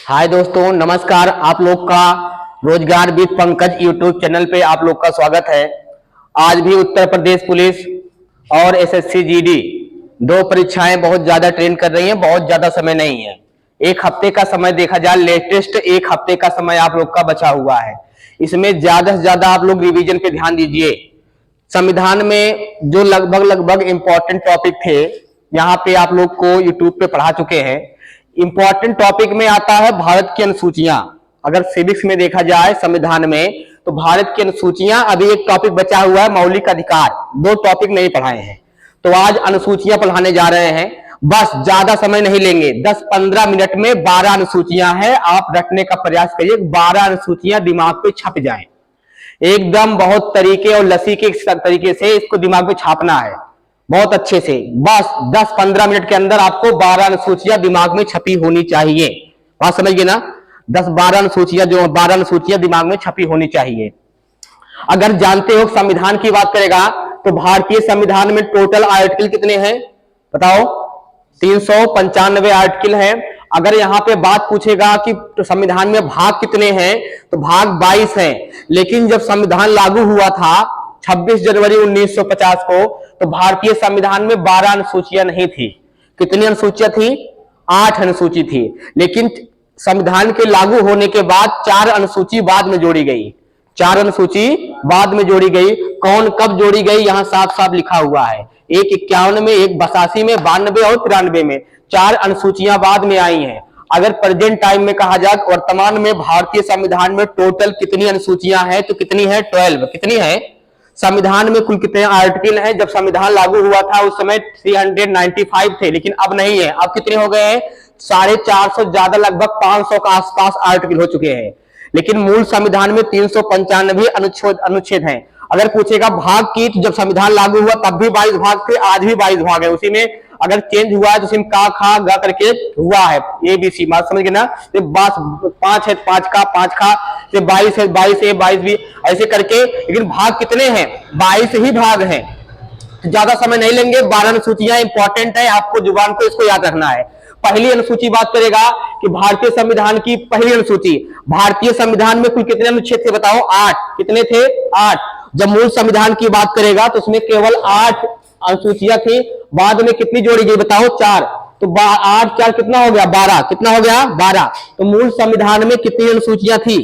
हाय दोस्तों, नमस्कार। आप लोग का रोजगार विद पंकज यूट्यूब चैनल पे आप लोग का स्वागत है। आज भी उत्तर प्रदेश पुलिस और एसएससी जीडी दो परीक्षाएं बहुत ज्यादा ट्रेन कर रही हैं। बहुत ज्यादा समय नहीं है, एक हफ्ते का समय देखा जाए, लेटेस्ट एक हफ्ते का समय आप लोग का बचा हुआ है। इसमें ज्यादा से ज्यादा आप लोग रिवीजन पे ध्यान दीजिए। संविधान में जो लगभग इंपॉर्टेंट टॉपिक थे, यहाँ पे आप लोग को यूट्यूब पे पढ़ा चुके हैं। इंपॉर्टेंट टॉपिक में आता है भारत की अनुसूचियां। अगर सिविक्स में देखा जाए संविधान में, तो भारत की अनुसूचियां, अभी एक टॉपिक बचा हुआ है मौलिक अधिकार। दो टॉपिक नहीं पढ़ाए हैं, तो आज अनुसूचियां पढ़ाने जा रहे हैं। बस ज्यादा समय नहीं लेंगे, 10-15 मिनट में 12 अनुसूचियां हैं। आप रटने का प्रयास करिए, 12 अनुसूचियां दिमाग पे छप जाएं। एकदम बहुत तरीके और लसी के तरीके से इसको दिमाग में छापना है, बहुत अच्छे से। बस 10-15 मिनट के अंदर आपको 12 अनुसूचियां दिमाग में छपी होनी चाहिए। बात समझ गए ना? 10-12 अनुसूचियां, जो 12 अनुसूचियां दिमाग में छपी होनी चाहिए। अगर जानते हो, संविधान की बात करेगा तो भारतीय संविधान में टोटल आर्टिकल कितने हैं बताओ? 395 आर्टिकल हैं। अगर यहां पे बात पूछेगा कि संविधान में भाग कितने हैं, तो भाग 22 हैं। लेकिन जब संविधान लागू हुआ था 26 जनवरी 1950 को, तो भारतीय संविधान में 12 अनुसूचियां नहीं थी। कितनी अनुसूचियां थी? 8 अनुसूची थी। लेकिन संविधान के लागू होने के बाद 4 अनुसूची बाद में जोड़ी गई। 4 अनुसूची बाद में जोड़ी गई। कौन कब जोड़ी गई, यहां साफ साफ लिखा हुआ है। एक 51 में, एक 82 में, 92 और 93 में 4 अनुसूचियां बाद में आई हैं। अगर प्रेजेंट टाइम में कहा जाए, वर्तमान में भारतीय संविधान में टोटल कितनी अनुसूचियां हैं, तो कितनी है? 12। कितनी है? संविधान में कुल कितने आर्टिकल हैं? जब संविधान लागू हुआ था उस समय 395 थे, लेकिन अब नहीं है। अब कितने हो गए हैं? 450 ज्यादा, लगभग 500 का आसपास आर्टिकल हो चुके हैं। लेकिन मूल संविधान में 395 अनुच्छेद हैं। अगर पूछेगा भाग की, तो जब संविधान लागू हुआ तब भी 22 भाग थे, आज भी 22 भाग है। उसी में अगर चेंज हुआ है तो सिर्फ का, खा, गा करके हुआ है, ABC। बात समझ गए ना? तो बस 5 है, 5 का, 5 खा, 22 है, 22 है, 22 भी, ऐसे करके। लेकिन भाग कितने हैं? 22 ही भाग हैं। ज्यादा समय नहीं लेंगे, 12 अनुसूचियां इंपॉर्टेंट है, आपको जुबान पे इसको याद रखना है। पहली अनुसूची बात करेगा कि भारतीय संविधान की पहली अनुसूची, भारतीय संविधान में कुल कितने अनुच्छेद थे बताओ? 8। कितने थे? 8। जब मूल संविधान की बात करेगा तो उसमें केवल 8 अनुसूचियां थी। बाद में कितनी जोड़ी गई बताओ? 4। तो 8 4 कितना हो गया? 12। कितना हो गया? 12। तो मूल संविधान में कितनी अनुसूचियां थी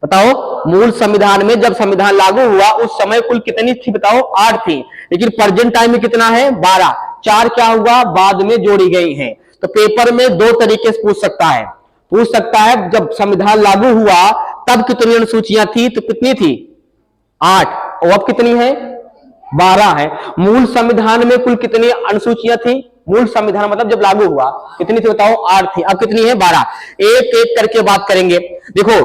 बताओ? मूल संविधान में जब संविधान लागू हुआ उस समय कुल कितनी थी बताओ? 8 थी। लेकिन प्रेजेंट टाइम में कितना है? 12। 4 क्या हुआ? बाद में जोड़ी गई हैं। तो पेपर में 2 तरीके से पूछ सकता है। जब संविधान लागू हुआ तब कितनी अनुसूचियां थी, तो कितनी थी? 8। और अब कितनी है? 12 है। मूल संविधान में कुल कितनी अनुसूचियां थी? मूल संविधान मतलब जब लागू हुआ कितनी थी बताओ? 8 थी। अब कितनी है? 12। एक एक करके बात करेंगे। देखो,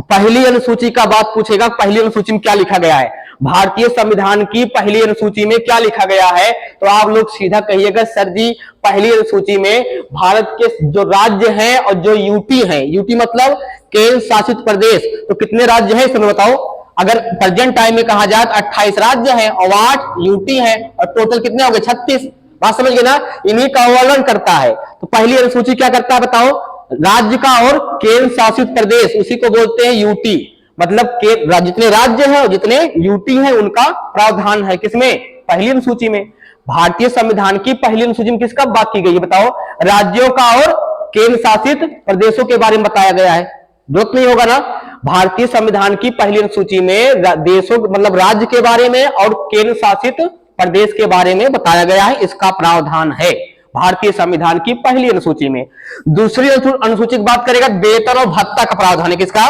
पहली अनुसूची का बात पूछेगा, पहली अनुसूची में क्या लिखा गया है? भारतीय संविधान की पहली अनुसूची में क्या लिखा गया है? तो आप लोग सीधा कहिएगा, सर जी पहली अनुसूची में भारत के जो राज्य हैं और जो यूटी हैं, यूटी मतलब केंद्र शासित प्रदेश, तो कितने राज्य हैं इसमें बताओ? अगर प्रेजेंट टाइम में कहा जाए तो 28 राज्य हैं और 8 यूटी हैं, और टोटल कितने हो गए? 36। बात समझ गए ना? इन्हीं का वर्णन करता है। तो पहली अनुसूची क्या करता है बताओ? राज्य का और केंद्र शासित प्रदेश, उसी को बोलते हैं यूटी। मतलब जितने राज्य हैं और जितने यूटी हैं उनका प्रावधान है किसमें? पहली अनुसूची में। भारतीय संविधान की पहली अनुसूची में किसका बात की गई है बताओ? राज्यों का और केंद्र शासित प्रदेशों के बारे में बताया गया है। जरूरत नहीं होगा ना? भारतीय संविधान की पहली अनुसूची में देशों मतलब राज्य के बारे में और केंद्र शासित प्रदेश के बारे में बताया गया है, इसका प्रावधान है भारतीय संविधान की पहली अनुसूची में। दूसरी अनुसूची की बात करेगा, वेतन और भत्ता का प्रावधान है किसका?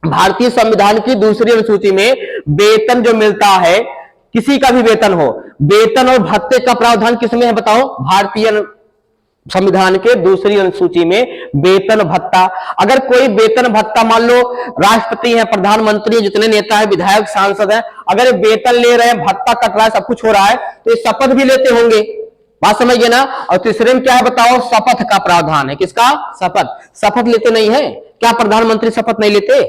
भारतीय संविधान की दूसरी अनुसूची में वेतन जो मिलता है, किसी का भी वेतन हो, वेतन और भत्ते का प्रावधान किसमें है बताओ? भारतीय संविधान के दूसरी अनुसूची में वेतन भत्ता। अगर कोई वेतन भत्ता, मान लो राष्ट्रपति है, प्रधानमंत्री, जितने नेता है, विधायक, सांसद है, अगर वेतन ले रहे हैं, भत्ता कट रहा है, सब कुछ हो रहा है, तो ये शपथ भी लेते होंगे। बात समझ गए ना? और तीसरे में क्या है बताओ? शपथ का प्रावधान है। किसका? शपथ। शपथ लेते नहीं है क्या? प्रधानमंत्री शपथ नहीं लेते?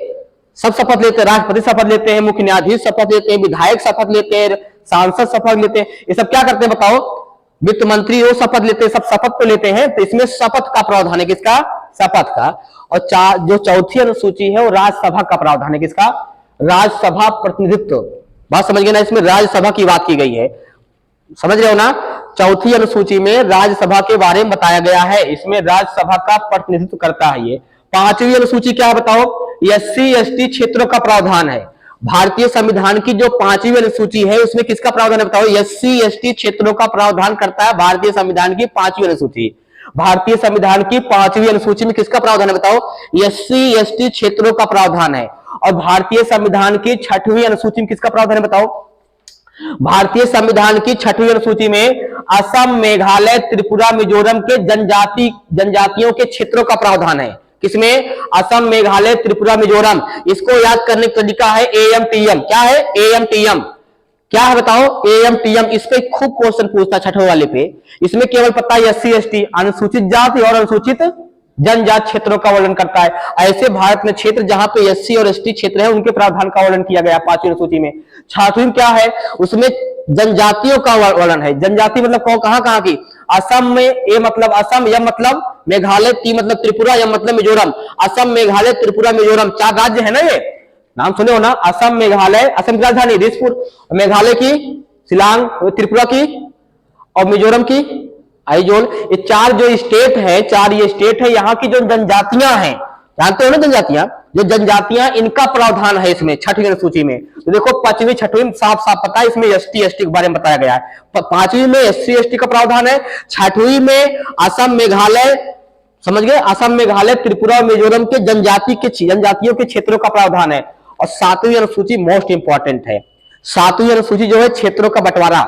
सब शपथ लेते हैं। राष्ट्रपति शपथ लेते हैं, मुख्य न्यायाधीश शपथ लेते हैं, विधायक शपथ लेते हैं, सांसद शपथ लेते हैं। ये सब क्या करते हैं बताओ? वित्त मंत्री वो शपथ लेते हैं, सब शपथ तो लेते हैं। तो इसमें शपथ का प्रावधान है। किसका? शपथ का। और जो चौथी अनुसूची है वो राज्यसभा का प्रावधान है। किसका? राज्यसभा प्रतिनिधित्व। बात समझ गए ना, इसमें राज्यसभा की बात की गई है, समझ रहे हो ना। चौथी अनुसूची में राज्यसभा के बारे में बताया गया है, इसमें राज्यसभा का प्रतिनिधित्व करता है ये। पांचवी अनुसूची क्या है बताओ? एससी एसटी क्षेत्रों का प्रावधान है। भारतीय संविधान की जो पांचवी अनुसूची है उसमें किसका प्रावधान है बताओ? एससी एसटी क्षेत्रों का प्रावधान करता है भारतीय संविधान की पांचवी अनुसूची। भारतीय संविधान की पांचवी अनुसूची में किसका प्रावधान है बताओ? एससी एसटी क्षेत्रों का प्रावधान है। और भारतीय संविधान की छठवीं अनुसूची में किसका प्रावधान है बताओ? भारतीय संविधान की छठवीं अनुसूची में असम, मेघालय, त्रिपुरा, मिजोरम के जनजातियों के क्षेत्रों का प्रावधान है। किसमें? असम, मेघालय, त्रिपुरा, मिजोरम। इसको याद करने का तरीका है एएमटीएम। क्या है? एएमटीएम। क्या है बताओ? एएमटीएम। इस पे खूब क्वेश्चन पूछता छठवें वाले पे। इसमें केवल पता है एससी एसटी, अनुसूचित जाति और अनुसूचित जनजाति क्षेत्रों का वर्णन करता है। ऐसे भारत में क्षेत्र जहां पे एससी और एसटी क्षेत्र है उनके प्रावधान का वर्णन किया गया पांचवी अनुसूची में। छठवीं क्या है? उसमें जनजातियों का वर्णन है। जनजाति मतलब कहां कहां की? असम में ए मतलब असम, यह मतलब मेघालय, टी मतलब त्रिपुरा, यह मतलब मिजोरम। असम, मेघालय, त्रिपुरा, मिजोरम 4 राज्य है ना, ये नाम सुने हो ना? असम, मेघालय, असम की राजधानी दिसपुर, मेघालय की शिलांग, त्रिपुरा की और मिजोरम की आइजोल। ये 4 जो स्टेट है, 4 ये स्टेट है, यहाँ की जो जनजातियां हैं, जानते हो ना जनजातियां, जो जनजातियां इनका प्रावधान है इसमें छठवीं अनुसूची में। तो देखो पांचवी छठवीं साफ साफ पता है, इसमें एसटी एसटी के बारे में बताया गया है। पांचवी में एससी एसटी का प्रावधान है, छठवीं में असम, मेघालय, समझ गए, असम, मेघालय, त्रिपुरा और मिजोरम के जनजातियों के क्षेत्रों का प्रावधान है। और सातवीं अनुसूची मोस्ट इंपॉर्टेंट है। सातवीं अनुसूची जो है क्षेत्रों का बंटवारा।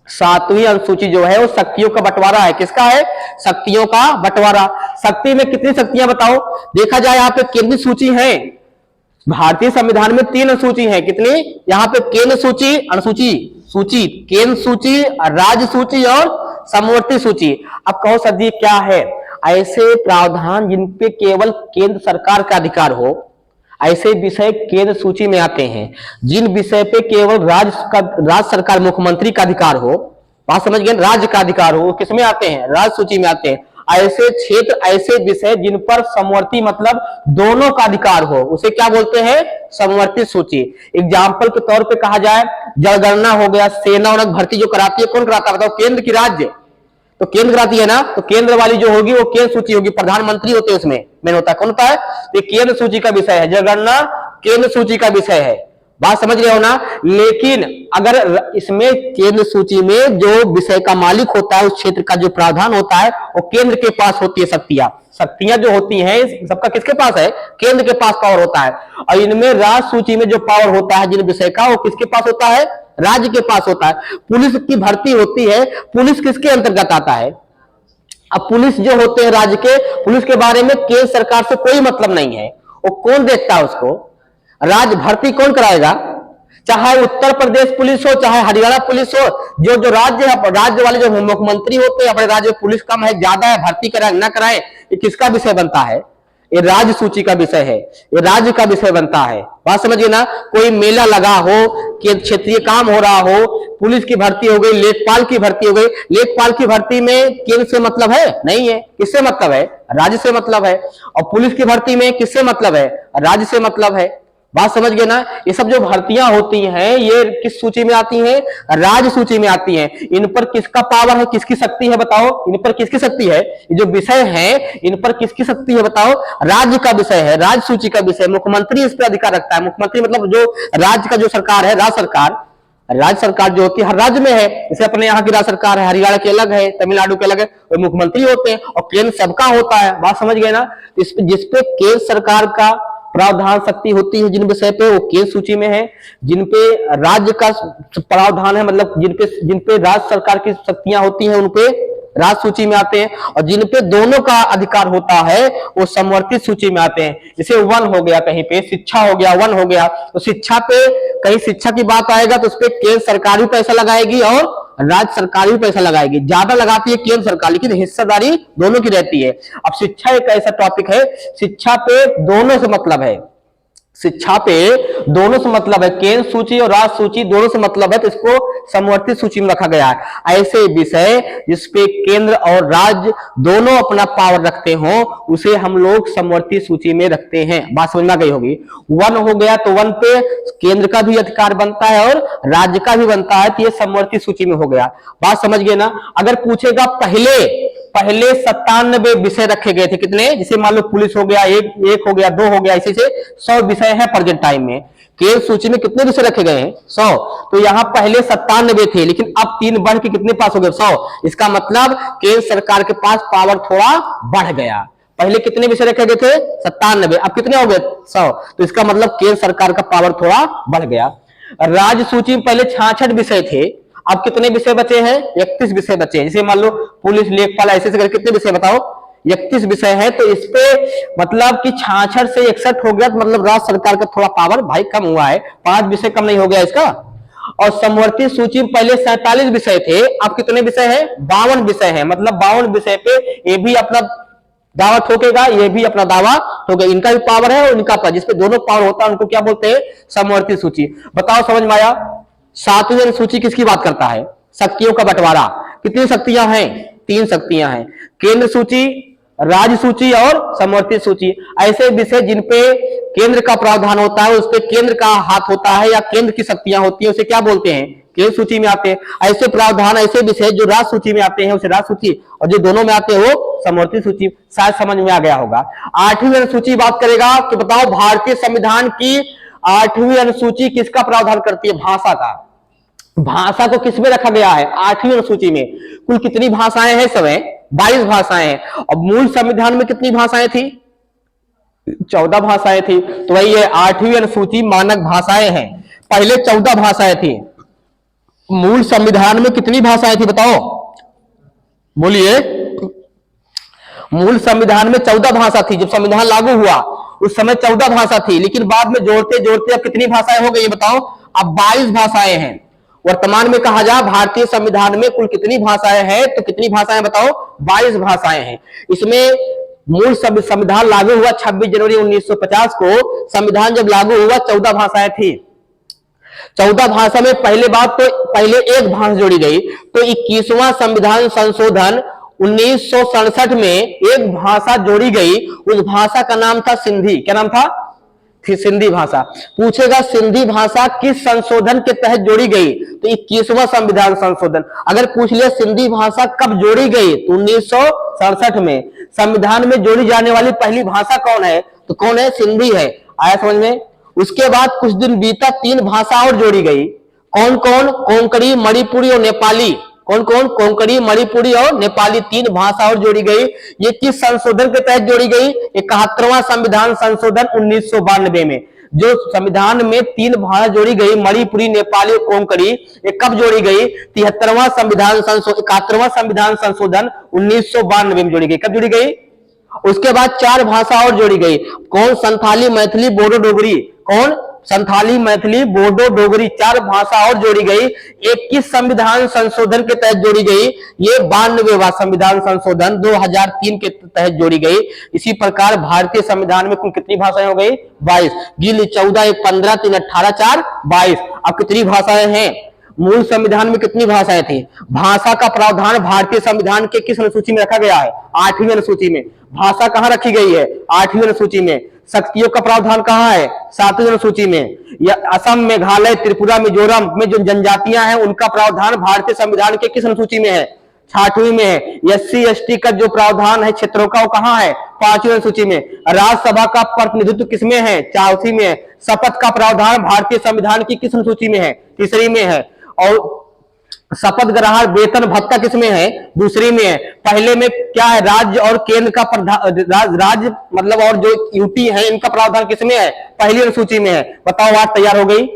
सातवीं अनुसूची जो है वो शक्तियों का बंटवारा है। किसका है? शक्तियों का बंटवारा। शक्ति में कितनी शक्तियां बताओ? देखा जाए यहाँ पे केंद्रीय सूची है, भारतीय संविधान में 3 अनुसूची है। कितनी? यहाँ पे केंद्र सूची, सूची, केंद्र सूची, राज्य सूची और समवर्ती सूची। अब कहो सर जी क्या है? ऐसे प्रावधान जिन पे केवल केंद्र सरकार का अधिकार हो, ऐसे विषय केंद्र सूची में आते हैं। जिन विषय पे केवल राज्य सरकार, मुख्यमंत्री का अधिकार हो, बात समझ गए, राज्य का अधिकार हो, किसमें आते हैं? राज्य सूची में आते हैं। ऐसे क्षेत्र, ऐसे विषय जिन पर समवर्ती मतलब दोनों का अधिकार हो, उसे क्या बोलते हैं? समवर्ती सूची। एग्जाम्पल के तौर पे कहा जाए, जनगणना हो गया, सेना और भर्ती जो कराती है, कौन कराता है बताओ? केंद्र की राज्य तो केंद्र कराती है ना, तो केंद्र वाली जो होगी वो केंद्र सूची होगी, प्रधानमंत्री होते हैं उसमें, मेन होता है। कौन होता है? ये केंद्र सूची का विषय है, जनगणना केंद्र सूची का विषय है। बात समझ रहे हो ना। लेकिन अगर इसमें केंद्र सूची में जो विषय का मालिक होता है, उस क्षेत्र का जो प्रावधान होता है, वो केंद्र के पास होती है। शक्तियां जो होती हैं सबका किसके पास है? केंद्र के पास पावर होता है। और इनमें राज्य सूची में जो पावर होता है जिन विषय का, वो किसके पास होता है? राज्य के पास होता है। पुलिस की भर्ती होती है, पुलिस किसके अंतर्गत आता है? अब पुलिस जो होते हैं राज्य के, पुलिस के बारे में केंद्र सरकार से कोई मतलब नहीं है। वो कौन देखता है उसको? राज्य भर्ती कौन कराएगा? चाहे उत्तर प्रदेश पुलिस हो, चाहे हरियाणा पुलिस हो, जो राज्य है, राज्य वाले जो मुख्यमंत्री होते हैं, अपने राज्य में पुलिस कम है, ज्यादा है, भर्ती कराए ना कराए, ये किसका विषय बनता है? ये राज्य सूची का विषय है, ये राज्य का विषय बनता है। बात समझिए ना। कोई मेला लगा हो, कि क्षेत्रीय काम हो रहा हो, पुलिस की भर्ती हो गई, लेखपाल की भर्ती हो गई, लेखपाल की भर्ती में केंद्र से मतलब है? नहीं है। किससे मतलब है? राज्य से मतलब है। और पुलिस की भर्ती में किससे मतलब है? राज्य से मतलब है। बात समझ गए ना। ये सब जो भर्तियां होती हैं ये किस सूची में आती हैं? राज्य सूची में आती हैं। इन पर किसका पावर है, किसकी शक्ति है बताओ? इन पर किसकी शक्ति है? ये जो विषय है इन पर किसकी शक्ति है बताओ? राज्य का विषय है, राज्य सूची का विषय। मुख्यमंत्री इस पर अधिकार रखता है। मुख्यमंत्री मतलब जो राज्य का जो सरकार है, राज्य सरकार जो होती है हर राज्य में है। जैसे अपने यहाँ की राज्य सरकार है, हरियाणा की अलग है, तमिलनाडु के अलग है, वो मुख्यमंत्री होते हैं। और केंद्र सबका होता है। बात समझ गए ना। जिसपे केंद्र सरकार का प्रावधान शक्ति होती है, जिन विषय पे, वो केंद्र सूची में है। जिन पे राज्य का प्रावधान है, मतलब जिन पे राज्य सरकार की शक्तियां होती हैं, उनपे राज्य सूची में आते हैं। और जिन पे दोनों का अधिकार होता है वो समवर्ती सूची में आते हैं। जैसे 1 हो गया, कहीं पे शिक्षा हो गया, 1 हो गया, तो शिक्षा पे कहीं शिक्षा की बात आएगा तो उस पर केंद्र सरकार भी पैसा लगाएगी और राज्य सरकार भी पैसा लगाएगी। ज्यादा लगाती है केंद्र सरकार, लेकिन हिस्सेदारी दोनों की रहती है। अब शिक्षा एक ऐसा टॉपिक है, शिक्षा पे दोनों से मतलब है। शिक्षा पे दोनों से मतलब है, केंद्र सूची और राज्य सूची दोनों से मतलब है, तो इसको समवर्ती सूची में रखा गया है। ऐसे विषय जिसपे केंद्र और राज्य दोनों अपना पावर रखते हो उसे हम लोग समवर्ती सूची में रखते हैं। बात समझ में आ गई होगी। वन हो गया तो वन पे केंद्र का भी अधिकार बनता है और राज्य का भी बनता है, तो ये समवर्ती सूची में हो गया। बात समझ गए ना। अगर पूछेगा पहले 97 विषय रखे गए थे, कितने, जैसे मान लो पुलिस हो गया, एक हो गया, 2 हो गया, ऐसे से 100 विषय है प्रेजेंट टाइम में। केंद्र सूची में कितने विषय रखे गए हैं? 100। तो यहाँ पहले 97 थे, लेकिन अब 3 बढ़ के कितने पास हो गए? 100। इसका मतलब केंद्र सरकार के पास पावर थोड़ा बढ़ गया। पहले कितने विषय रखे गए थे? 97, अब कितने हो गए? 100। तो इसका मतलब केंद्र सरकार का पावर थोड़ा बढ़ गया। राज्य सूची में पहले 66 विषय थे, अब कितने विषय बचे हैं? 31 विषय बचे हैं। जैसे मान लो पुलिस, लेखपाल, ऐसे करके कितने विषय बताओ? 31 विषय है। तो इस पे मतलब कि 66 से 61 हो गया, तो मतलब राज्य सरकार का थोड़ा पावर भाई कम हुआ है, 5 विषय कम नहीं हो गया इसका। और समवर्ती सूची में पहले 47 विषय थे, अब कितने विषय है? 52 विषय है। मतलब 52 विषय पे ये भी अपना दावा ठोकेगा, ये भी अपना दावा ठोकेगा। इनका भी पावर है और इनका पावर, जिसपे दोनों पावर होता है उनको क्या बोलते हैं? समवर्ती सूची। बताओ समझ में आया? 7वीं अनुसूची किसकी बात करता है? शक्तियों का बंटवारा। कितनी शक्तियां हैं? 3 शक्तियां हैं, केंद्र सूची, राज्य सूची और समवर्ती सूची। ऐसे विषय जिन पे केंद्र का प्रावधान होता है, उस पे केंद्र का हाथ होता है या केंद्र की शक्तियां होती है, उसे क्या बोलते हैं? केंद्र सूची में आते हैं। ऐसे प्रावधान, ऐसे विषय जो राज्य सूची में आते हैं उसे राज्य सूची, और जो दोनों में आते हैं वो समवर्ती सूची। शायद समझ में आ गया होगा। 8वीं अनुसूची बात करेगा कि बताओ भारतीय संविधान की 8वीं अनुसूची किसका प्रावधान करती है? भाषा का। भाषा को किसमें रखा गया है? 8वीं अनुसूची में। कुल कितनी भाषाएं हैं? सब 22 भाषाएं हैं। और मूल संविधान में कितनी भाषाएं थी? 14 भाषाएं थी। तो वही है 8वीं अनुसूची मानक भाषाएं हैं। पहले 14 भाषाएं थी। मूल संविधान में कितनी भाषाएं थी बताओ? बोलिए। मूल संविधान में 14 भाषा थी। जब संविधान लागू हुआ उस समय 14 भाषा थी, लेकिन बाद में जोड़ते जोड़ते अब कितनी भाषाएं हो गई बताओ? अब 22 भाषाएं हैं। वर्तमान में कहा जाए भारतीय संविधान में कुल कितनी भाषाएं हैं, तो कितनी भाषाएं बताओ? 22 भाषाएं हैं। इसमें मूल संविधान लागू हुआ 26 जनवरी 1950 को। संविधान जब लागू हुआ 14 भाषाएं थी। 14 भाषा में पहले बात तो पहले एक भाषा जोड़ी गई, तो 21वां संविधान संशोधन 1967 में एक भाषा जोड़ी गई। उस भाषा का नाम था सिंधी। क्या नाम था? सिंधी भाषा। पूछेगा सिंधी भाषा किस संशोधन के तहत जोड़ी गई, तो 21वां संविधान संशोधन। अगर पूछ लिया सिंधी भाषा कब जोड़ी गई, तो 1967 में। संविधान में जोड़ी जाने वाली पहली भाषा कौन है, तो कौन है? सिंधी है। आया समझ में? उसके बाद कुछ दिन बीता, 3 भाषा और जोड़ी गई। कौन कौन? कोंकणी, मणिपुरी और नेपाली। कौन कौन? कोंकणी, मणिपुरी और नेपाली। 3 भाषा और जोड़ी गई। ये किस संशोधन के तहत जोड़ी गई? 71वां संविधान संशोधन 1992 में। जो संविधान में 3 भाषा जोड़ी गई, मणिपुरी, नेपाली और कोंकणी, ये कब जोड़ी गई? 71वां संविधान संशोधन 71वां संविधान संशोधन 1992 में जोड़ी गई। कब जोड़ी गई? उसके बाद 4 भाषा और जोड़ी गई। कौन? संथाली, मैथिली, बोडो, डोगरी। कौन? संथाली, मैथिली, बोडो, डोगरी। 4 भाषा और जोड़ी गई। एक किस संविधान संशोधन के तहत जोड़ी गई? ये 92वां संविधान संशोधन 2003 के तहत जोड़ी गई। इसी प्रकार भारतीय संविधान में कुल कितनी भाषाएं हो गई? 22। गिल 14, 1, 15, 3, 18, 4, 22। अब कितनी भाषाएं हैं? मूल संविधान में कितनी भाषाएं थी? भाषा का प्रावधान भारतीय संविधान के किस अनुसूची में रखा गया है? 8वीं अनुसूची में। भाषा कहां रखी गई है? 8वीं अनुसूची में। शक्तियों का प्रावधान कहां है? 7वीं अनुसूची में। या असम, मेघालय, त्रिपुरा, मिजोरम में जो जनजातियां हैं उनका प्रावधान भारतीय संविधान के किस अनुसूची में है? 6वीं में है। SC ST का जो प्रावधान है क्षेत्रों का, वो कहां है? 5वीं अनुसूची में। राज्यसभा का प्रतिनिधित्व किसमें है? 4वीं में है। शपथ का प्रावधान भारतीय संविधान की किस अनुसूची में है? 3री में है। और शपथ ग्रहण वेतन भत्ता किसमें है? 2री में है। पहले में क्या है? राज्य और केंद्र का राज्य मतलब और जो यूटी है इनका प्रावधान किसमें है? पहली अनुसूची में है। बताओ बात तैयार हो गई।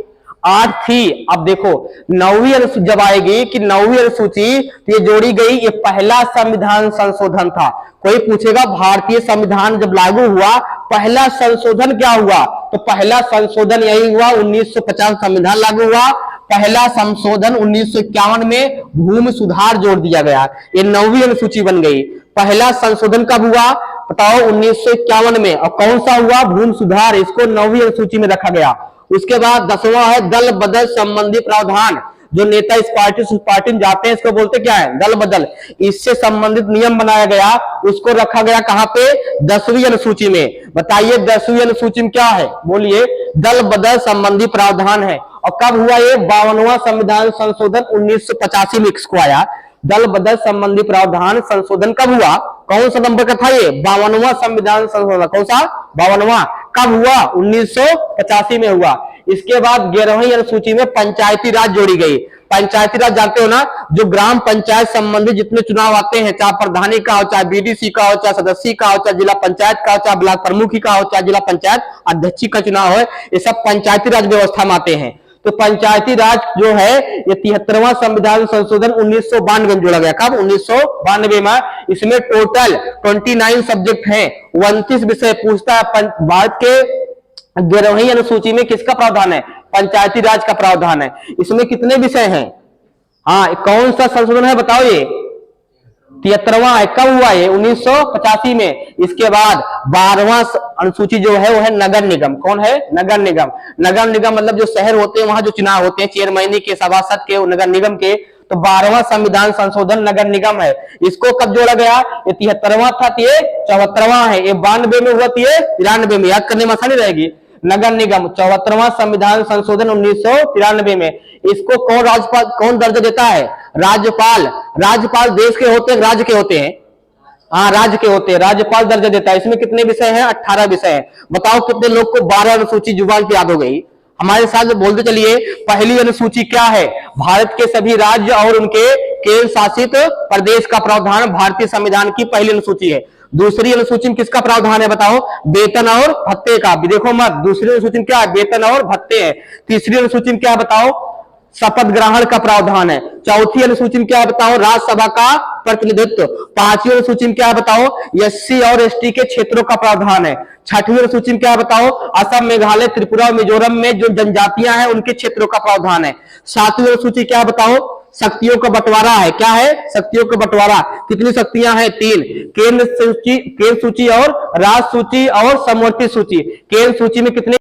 8 थी। अब देखो 9वीं अनुसूची जब आएगी कि 9वीं अनुसूची तो ये जोड़ी गई। ये पहला संविधान संशोधन था। कोई पूछेगा भारतीय संविधान जब लागू हुआ पहला संशोधन क्या हुआ, तो पहला संशोधन यही हुआ 1950 संविधान लागू हुआ। पहला संशोधन 1951 में भूमि सुधार जोड़ दिया गया। ये 9वीं अनुसूची बन गई। पहला संशोधन कब हुआ? बताओ 1951 में। और कौन सा हुआ? भूमि सुधार, इसको 9वीं अनुसूची में रखा गया। उसके बाद 10वां है दल बदल संबंधी प्रावधान। जो नेता इस पार्टी से उस पार्टी में जाते हैं इसको बोलते क्या है? दल बदल। इससे संबंधित नियम बनाया गया, उसको रखा गया कहां पे? 10वीं अनुसूची में। बताइए 10वीं अनुसूची में क्या है? बोलिए। दल बदल संबंधी प्रावधान है। और कब हुआ ये? 52वां संविधान संशोधन 1985 में इसको आया। दल बदल संबंधी प्रावधान संशोधन कब हुआ? कौन सा नंबर का था ये? 52वां संविधान संशोधन। कौन सा? 52वां। कब हुआ? 1985 में हुआ। इसके बाद 11वीं अनुसूची में पंचायती राज जोड़ी गई। पंचायती राज जानते हो ना? जो ग्राम पंचायत संबंधी जितने चुनाव आते हैं, चाहे प्रधानी का हो, चाहे बीडीसी का हो, चाहे सदस्य का हो, चाहे जिला पंचायत का हो, चाहे ब्लॉक प्रमुखी का हो, चाहे जिला पंचायत अध्यक्ष का चुनाव हो, ये सब पंचायती राज व्यवस्था में आते हैं। तो पंचायती राज जो है ये 73वां संविधान संशोधन 1992 में जोड़ा गया। कब? 1992 में। इसमें टोटल 29 सब्जेक्ट हैं, 29 विषय पूछता है। भारत के 11वीं अनुसूची में किसका प्रावधान है? पंचायती राज का प्रावधान है। इसमें कितने विषय हैं? हाँ, कौन सा संशोधन है बताओ? ये 73वां है। कब हुआ ये? 1985 में। इसके बाद 12वां अनुसूची जो है वो है नगर निगम। कौन है? नगर निगम। नगर निगम मतलब जो शहर होते हैं वहां जो चुनाव होते हैं चेयरमैनी के, सभासद के, नगर निगम के, तो 12वां संविधान संशोधन नगर निगम है। इसको कब जोड़ा गया? ये 73वां था, ये 74वां है। ये 92 में हुआ, ये 93 में। याद करने में आसानी रहेगी। नगर निगम 74वां संविधान संशोधन 1993 में। इसको कौन राज्यपाल कौन दर्जा देता है? राज्यपाल। राज्यपाल देश के होते हैं, राज्य के होते हैं? हाँ, राज्य के होते हैं। राज्यपाल दर्जा देता है। इसमें कितने विषय हैं? 18 विषय हैं। बताओ कितने लोग को 12 अनुसूची जुबान पे याद हो गई? हमारे साथ बोलते चलिए। पहली अनुसूची क्या है? भारत के सभी राज्य और उनके केंद्र शासित प्रदेश का प्रावधान भारतीय संविधान की पहली अनुसूची है। दूसरी अनुसूची में किसका प्रावधान है बताओ? वेतन और भत्ते का। देखो मत, दूसरी अनुसूची में क्या है? वेतन और भत्ते है। तीसरी अनुसूची में क्या बताओ? शपथ ग्रहण का प्रावधान है। चौथी अनुसूची में क्या बताओ? राज्यसभा का प्रतिनिधित्व। पांचवी अनुसूची में क्या बताओ? एससी और एसटी के क्षेत्रों का प्रावधान है। छठवीं अनुसूची में क्या बताओ? असम, मेघालय, त्रिपुरा और मिजोरम में जो जनजातियां हैं उनके क्षेत्रों का प्रावधान है। सातवीं अनुसूची क्या बताओ? शक्तियों का बंटवारा है। क्या है? शक्तियों का बंटवारा। कितनी शक्तियां हैं? 3। केंद्र सूची और राज्य सूची और समवर्ती सूची। केंद्र सूची में कितने